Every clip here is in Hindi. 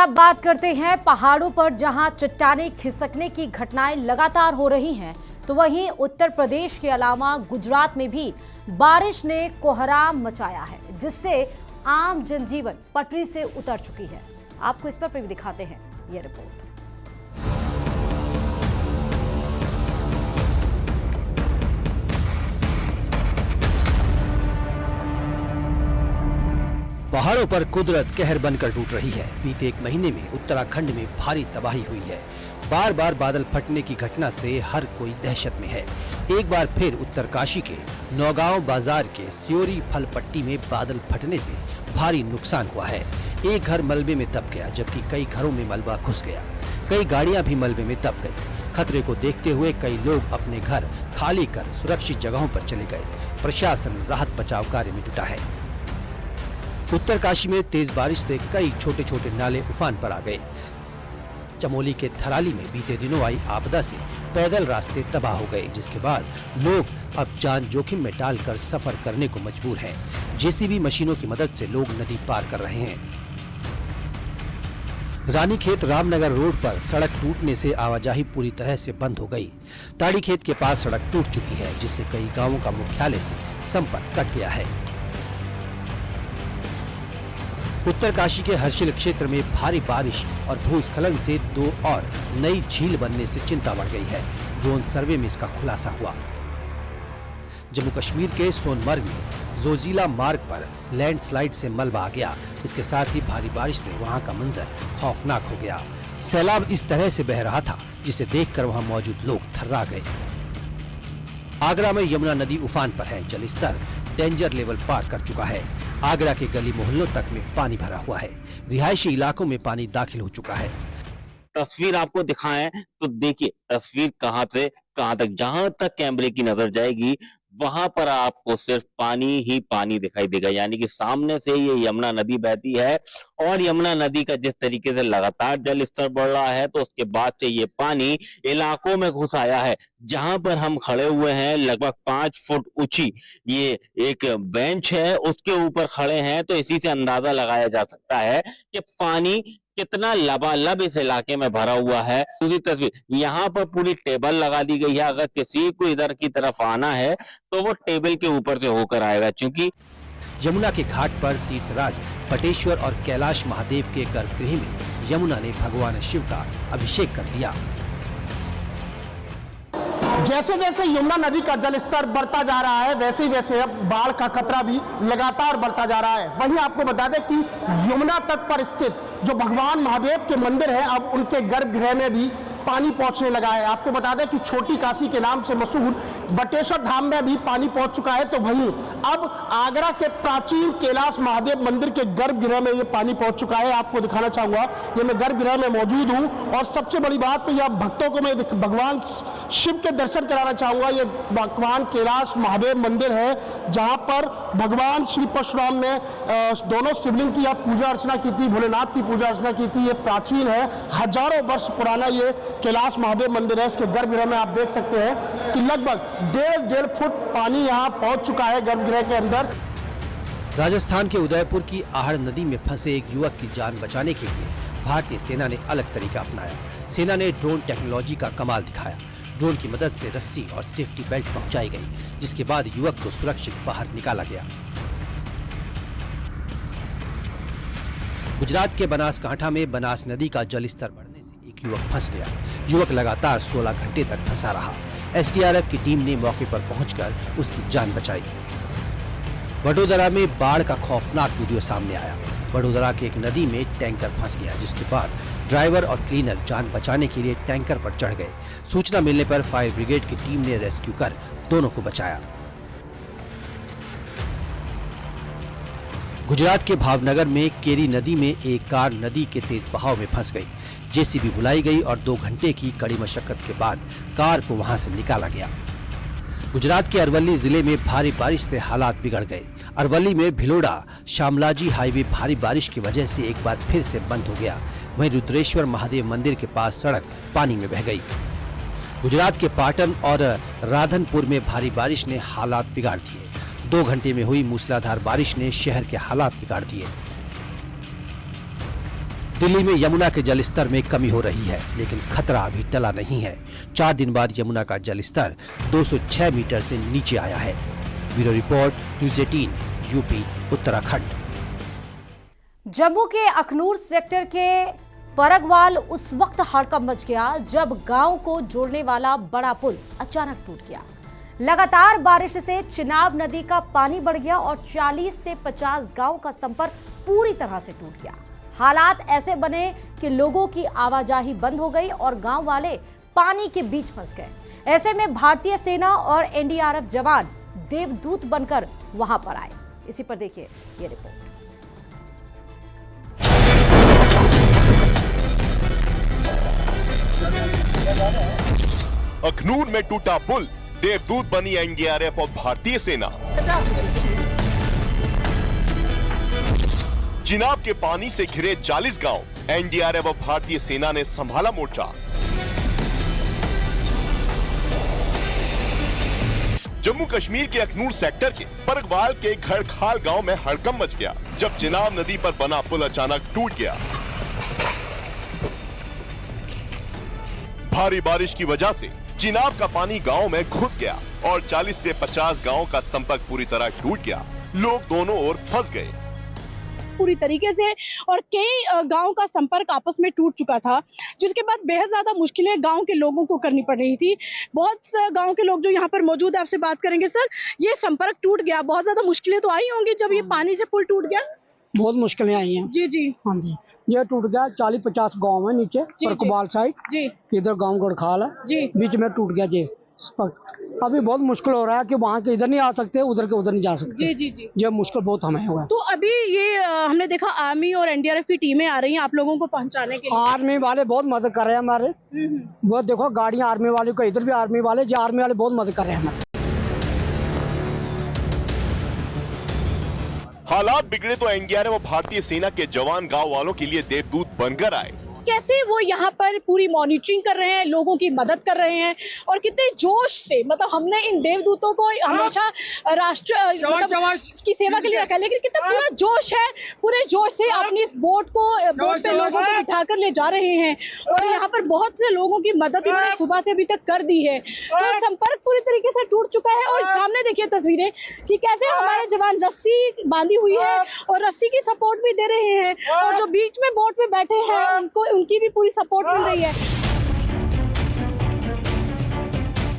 अब बात करते हैं पहाड़ों पर जहां चट्टानें खिसकने की घटनाएं लगातार हो रही हैं, तो वहीं उत्तर प्रदेश के अलावा गुजरात में भी बारिश ने कोहराम मचाया है, जिससे आम जनजीवन पटरी से उतर चुकी है। आपको इस पर भी दिखाते हैं ये रिपोर्ट। पहाड़ों पर कुदरत कहर बनकर टूट रही है। बीते एक महीने में उत्तराखंड में भारी तबाही हुई है। बार बार बादल फटने की घटना से हर कोई दहशत में है। एक बार फिर उत्तरकाशी के नौगांव बाजार के सियोरी फल पट्टी में बादल फटने से भारी नुकसान हुआ है। एक घर मलबे में दब गया, जबकि कई घरों में मलबा घुस गया। कई गाड़ियां भी मलबे में दब गई। खतरे को देखते हुए कई लोग अपने घर खाली कर सुरक्षित जगहों पर चले गए। प्रशासन राहत बचाव कार्य में जुटा है। उत्तरकाशी में तेज बारिश से कई छोटे छोटे नाले उफान पर आ गए। चमोली के थराली में बीते दिनों आई आपदा से पैदल रास्ते तबाह हो गए, जिसके बाद लोग अब जान जोखिम में डालकर सफर करने को मजबूर हैं। जेसीबी मशीनों की मदद से लोग नदी पार कर रहे हैं। रानीखेत रामनगर रोड पर सड़क टूटने से आवाजाही पूरी तरह से बंद हो गई। ताड़ीखेत के पास सड़क टूट चुकी है, जिससे कई गांवों का मुख्यालय से संपर्क कट गया है। उत्तरकाशी के हर्षिल क्षेत्र में भारी बारिश और भूस्खलन से दो और नई झील बनने से चिंता बढ़ गई है। ड्रोन सर्वे में इसका खुलासा हुआ। जम्मू कश्मीर के सोनमर्ग में जोजिला मार्ग पर लैंडस्लाइड से मलबा आ गया। इसके साथ ही भारी बारिश से वहां का मंजर खौफनाक हो गया। सैलाब इस तरह से बह रहा था, जिसे देखकर वहां मौजूद लोग थर्रा गए। आगरा में यमुना नदी उफान पर है। जलस्तर डेंजर लेवल पार कर चुका है। आगरा के गली मोहल्लों तक में पानी भरा हुआ है। रिहायशी इलाकों में पानी दाखिल हो चुका है। तस्वीर आपको दिखाएं तो देखिए तस्वीर कहां से कहां तक, जहां तक कैमरे की नजर जाएगी वहां पर आपको सिर्फ पानी ही पानी दिखाई देगा। यानी कि सामने से ये यमुना नदी बहती है और यमुना नदी का जिस तरीके से लगातार जल स्तर बढ़ रहा है, तो उसके बाद से ये पानी इलाकों में घुस आया है। जहां पर हम खड़े हुए हैं, लगभग 5 फुट ऊंची ये एक बेंच है, उसके ऊपर खड़े हैं, तो इसी से अंदाजा लगाया जा सकता है कि पानी कितना लबालब इस इलाके में भरा हुआ है। दूसरी तस्वीर, यहाँ पर पूरी टेबल लगा दी गई है। अगर किसी को इधर की तरफ आना है तो वो टेबल के ऊपर से होकर आएगा। क्योंकि यमुना के घाट पर तीर्थराज पटेश्वर और कैलाश महादेव के गर्भगृह में यमुना ने भगवान शिव का अभिषेक कर दिया। जैसे जैसे यमुना नदी का जल स्तर बढ़ता जा रहा है, वैसे वैसे अब बाढ़ का खतरा भी लगातार बढ़ता जा रहा है। वहीं आपको बता दें कि यमुना तट पर स्थित जो भगवान महादेव के मंदिर है, अब उनके गर्भगृह में भी पानी पहुंचने लगा है। आपको बता दें कि छोटी काशी के नाम से मशहूर बटेश्वर धाम में भी पानी पहुंच चुका है। तो वहीं अब आगरा के प्राचीन कैलाश महादेव मंदिर के गर्भगृह में ये पानी पहुंच चुका है। आपको दिखाना चाहूंगा, ये मैं गर्भगृह में मौजूद हूं और सबसे बड़ी बात तो यह भक्तों को मैं भगवान शिव के दर्शन कराना चाहूंगा। ये भगवान कैलाश महादेव मंदिर है, जहां पर भगवान श्री परशुराम ने दोनों शिवलिंग की पूजा अर्चना की थी, भोलेनाथ की पूजा अर्चना की थी। ये प्राचीन है, हजारों वर्ष पुराना ये कैलाश महादेव मंदिर है। इसके गर्भगृह में आप देख सकते हैं कि लगभग 1.5 फुट पानी यहाँ पहुंच चुका है गर्भगृह के अंदर। राजस्थान के उदयपुर की आहड़ नदी में फंसे एक युवक की जान बचाने के लिए भारतीय सेना ने अलग तरीका अपनाया। सेना ने ड्रोन टेक्नोलॉजी का कमाल दिखाया। ड्रोन की मदद से रस्सी और सेफ्टी बेल्ट पहुंचाई गई, जिसके बाद युवक को सुरक्षित बाहर निकाला गया। गुजरात के बनासकांठा में बनास नदी का जलस्तर बढ़ने से एक युवक फंस गया। युवक लगातार 16 घंटे तक फंसा रहा। एसडीआरएफ की टीम ने मौके पर पहुंचकर उसकी जान बचाई। वडोदरा में बाढ़ का खौफनाक वीडियो सामने आया। वडोदरा के एक नदी में टैंकर फंस गया, जिसके बाद ड्राइवर और क्लीनर जान बचाने के लिए टैंकर पर चढ़ गए। सूचना मिलने पर फायर ब्रिगेड की टीम ने रेस्क्यू कर दोनों को बचाया। गुजरात के भावनगर में केरी नदी में एक कार नदी के तेज बहाव में फंस गई। जेसीबी बुलाई गई और 2 घंटे की कड़ी मशक्कत के बाद कार को वहां से निकाला गया। गुजरात के अरवली जिले में भारी बारिश से हालात बिगड़ गए। अरवली में भिलोड़ा शामलाजी हाईवे भारी बारिश की वजह से एक बार फिर से बंद हो गया। वहीं रुद्रेश्वर महादेव मंदिर के पास सड़क पानी में बह गई। गुजरात के पाटन और राधनपुर में भारी बारिश ने हालात बिगाड़ दिए। 2 घंटे में हुई मूसलाधार बारिश ने शहर के हालात बिगाड़ दिए। दिल्ली में यमुना के जलस्तर में कमी हो रही है, लेकिन खतरा अभी टला नहीं है। 4 दिन बाद यमुना का जलस्तर 206 मीटर से नीचे आया है। Bureau report, news 18, UP, Uttarakhand. Jammu के अखनूर सेक्टर के परगवाल उस वक्त हड़कंप मच गया जब गांव को जोड़ने वाला बड़ा पुल अचानक टूट गया। लगातार बारिश से चिनाब नदी का पानी बढ़ गया और 40 से 50 गांव का संपर्क पूरी तरह से टूट गया। हालात ऐसे बने कि लोगों की आवाजाही बंद हो गई और गांव वाले पानी के बीच फंस गए। ऐसे में भारतीय सेना और एनडीआरएफ जवान देवदूत बनकर वहां पर आए। इसी पर देखिए ये रिपोर्ट। अखनूर में टूटा पुल, देवदूत बनी एनडीआरएफ और भारतीय सेना। चिनाब के पानी से घिरे 40 गांव, एनडीआरएफ और भारतीय सेना ने संभाला मोर्चा। जम्मू कश्मीर के अखनूर सेक्टर के परगवाल के घड़खाल गांव में हड़कंप मच गया जब चिनाब नदी पर बना पुल अचानक टूट गया। भारी बारिश की वजह से चिनाब का पानी गांव में घुस गया और 40 से 50 गांव का संपर्क पूरी तरह टूट गया। लोग दोनों ओर फंस गए पूरी तरीके से और कई गांव का संपर्क आपस में टूट चुका था, जिसके बाद बेहद ज्यादा मुश्किलें गांव के लोगों को करनी पड़ रही थी। बहुत से गांव के लोग जो यहाँ पर मौजूद है आपसे बात करेंगे। सर, ये संपर्क टूट गया, बहुत ज्यादा मुश्किलें तो आई होंगी जब ये पानी से पुल टूट गया? बहुत मुश्किलें आई हैं। जी जी, हाँ जी, ये टूट गया। 40-50 गांव है नीचे परकबाल साइड जी, इधर गांव गड़खाल है जी, बीच में टूट गया जी। अभी बहुत मुश्किल हो रहा है कि वहाँ के इधर नहीं आ सकते, उधर के उधर नहीं जा सकते। जी जी जी, ये मुश्किल बहुत हमें हुआ है। तो अभी ये हमने देखा आर्मी और एनडीआरएफ की टीमें आ रही हैं आप लोगों को पहुंचाने के लिए। आर्मी वाले बहुत मदद कर रहे हैं हमारे। वो देखो गाड़ियाँ आर्मी वाले को, इधर भी आर्मी वाले, जो आर्मी वाले बहुत मदद कर रहे हैं हमारे। हालात बिगड़े तो एनडीआरएफ और भारतीय सेना के जवान गांव वालों के लिए देवदूत बनकर आए। कैसे वो यहाँ पर पूरी मॉनिटरिंग कर रहे हैं, लोगों की मदद कर रहे हैं और कितने जोश से, मतलब हमने इन देवदूतों को हमेशा राष्ट्र मतलब की सेवा के लिए रखा है, लेकिन कितना पूरा जोश है, पूरे जोश से अपनी इस बोट पे लोगों को बिठाकर ले जा रहे हैं और यहाँ पर बहुत से लोगों की मदद इन्होंने सुबह से अभी तक कर दी है। तो संपर्क पूरी तरीके से टूट चुका है और सामने देखिए तस्वीरें कि कैसे हमारे जवान रस्सी बांधी हुई है और रस्सी की सपोर्ट भी दे रहे हैं और जो बीच में बोट में बैठे हैं उनकी भी पूरी सपोर्ट मिल रही है।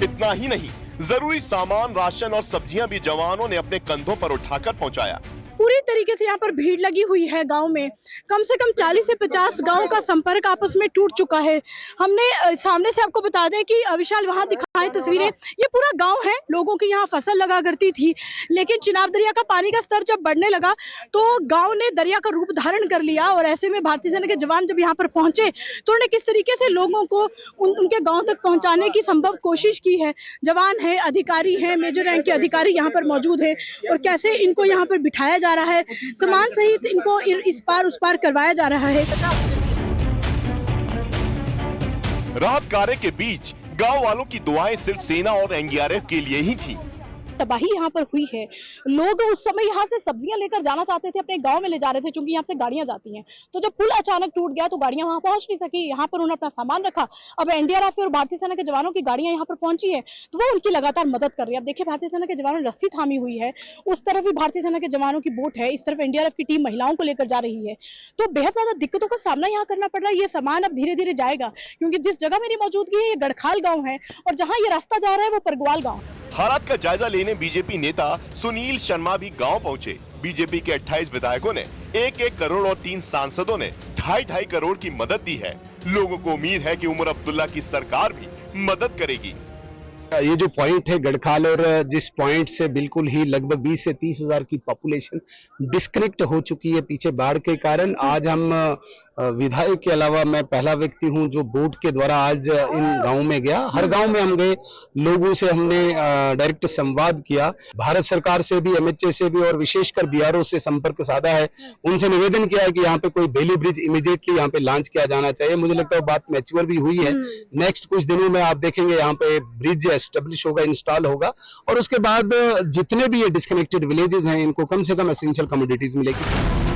इतना ही नहीं, जरूरी सामान, राशन और सब्जियां भी जवानों ने अपने कंधों पर उठाकर पहुंचाया। पूरी तरीके से यहाँ पर भीड़ लगी हुई है गांव में। कम से कम 40 से 50 गांव का संपर्क आपस में टूट चुका है। हमने सामने से आपको बता दें कि विशाल वहां दिखाएं तस्वीरें, ये पूरा गांव है, लोगों की यहाँ फसल लगा करती थी, लेकिन चिनाब दरिया का पानी का स्तर जब बढ़ने लगा तो गाँव ने दरिया का रूप धारण कर लिया और ऐसे में भारतीय सेना के जवान जब यहाँ पर पहुंचे तो उन्होंने किस तरीके से लोगों को उनके गाँव तक पहुँचाने की संभव कोशिश की है। जवान है, अधिकारी है, मेजर रैंक के अधिकारी यहाँ पर मौजूद है और कैसे इनको यहाँ पर बिठाया जा रहा है, सामान सहित इनको इस पार उस पार करवाया जा रहा है। राहत कार्य के बीच गांव वालों की दुआएं सिर्फ सेना और एनडीआरएफ के लिए ही थी। तबाही यहाँ पर हुई है। लोग उस समय यहाँ से सब्जियां लेकर जाना चाहते थे, अपने गांव में ले जा रहे थे, क्योंकि यहाँ से गाड़ियां जाती हैं। तो जब पुल अचानक टूट गया तो गाड़ियां वहां पहुंच नहीं सकी। यहाँ पर उन्होंने अपना सामान रखा। अब एनडीआरएफ और भारतीय सेना के जवानों की गाड़ियां यहाँ पर पहुंची है तो वो उनकी लगातार मदद कर रही है। अब देखिए भारतीय सेना के जवानों ने रस्सी थामी हुई है, उस तरफ भी भारतीय सेना के जवानों की बोट है, इस तरफ एनडीआरएफ की टीम महिलाओं को लेकर जा रही है। तो बेहद ज्यादा दिक्कतों का सामना यहाँ करना पड़ रहा है। ये सामान अब धीरे धीरे जाएगा, क्योंकि जिस जगह मेरी मौजूदगी है ये गड़खाल गाँव है और जहाँ ये रास्ता जा रहा है वो परगवाल गाँव है। हालात का जायजा लेने बीजेपी नेता सुनील शर्मा भी गांव पहुंचे। बीजेपी के 28 विधायकों ने 1-1 करोड़ और 3 सांसदों ने 2.5 करोड़ की मदद दी है। लोगों को उम्मीद है कि उमर अब्दुल्ला की सरकार भी मदद करेगी। ये जो पॉइंट है गड़खाल, और जिस पॉइंट से बिल्कुल ही लगभग 20 से 30 हजार की पॉपुलेशन डिस्कनेक्ट हो चुकी है पीछे बाढ़ के कारण, आज हम विधायक के अलावा मैं पहला व्यक्ति हूं जो बोट के द्वारा आज इन गांव में गया। हर गांव में हम गए, लोगों से हमने डायरेक्ट संवाद किया। भारत सरकार से भी, एमएचए से भी और विशेषकर बीआरओ से संपर्क साधा है। उनसे निवेदन किया है कि यहाँ पे कोई बेली ब्रिज इमीडिएटली यहाँ पे लॉन्च किया जाना चाहिए। मुझे लगता है बात मैच्योर भी हुई है। नेक्स्ट कुछ दिनों में आप देखेंगे यहाँ पे ब्रिज एस्टेब्लिश होगा, इंस्टॉल होगा और उसके बाद जितने भी ये डिस्कनेक्टेड विलेजेस हैं इनको कम से कम एसेंशियल कमोडिटीज मिलेगी।